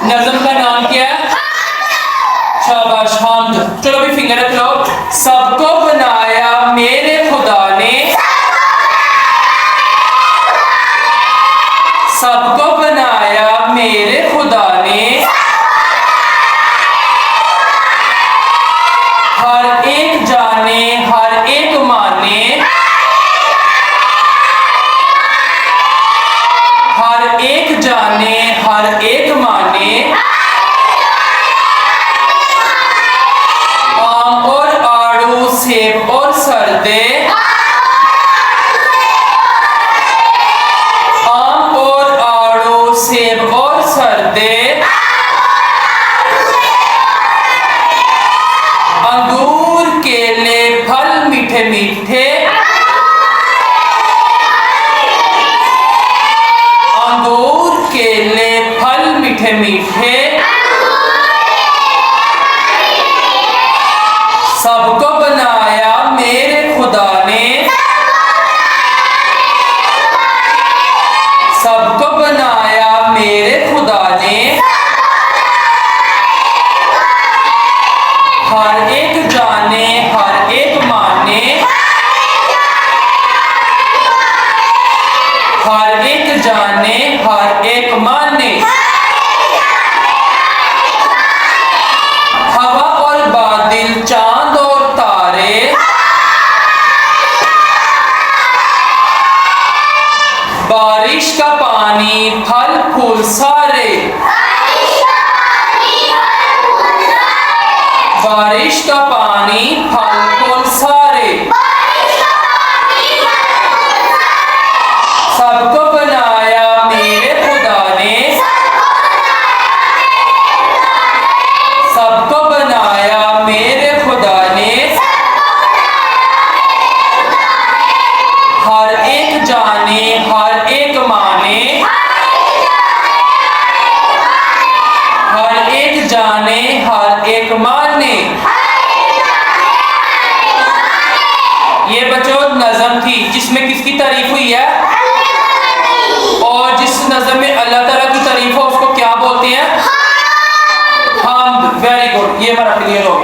नज़म का नाम क्या है? शाबाश, हमद। चलो भी फिंगर रख लो। सबको बनाया मेरे खुदा ने, सबको बनाया मेरे खुदा ने, हर एक जाने हर एक माने, हर एक जाने हर एक माने, आम और आड़ू सेब और सरदे, आम और आड़ू सेब और सरदे, अंगूर केले फल मीठे मीठे, अंगूर केले फल मीठे मीठे, सबको बनाया मेरे खुदा ने, सबको बनाया मेरे खुदा ने, हर एक जाने हर एक माने, हर एक जाने हर एक माने, हवा और बादल चांद और तारे, बारिश का पानी फल फूल सारे, बारिश का पानी फल फूल सारे, सबको बनाया मेरे खुदा ने, सबको बनाया मेरे खुदा ने, हर एक जाने हर एक माने, हर एक जाने हर एक माने। ये बच्चों नज़म थी जिसमें किसकी तारीफ हुई है? और जिस नज़म में अल्लाह ताला की तारीफ हो उसको क्या बोलते हैं? हमद। वेरी गुड, ये हमारा क्लियर हो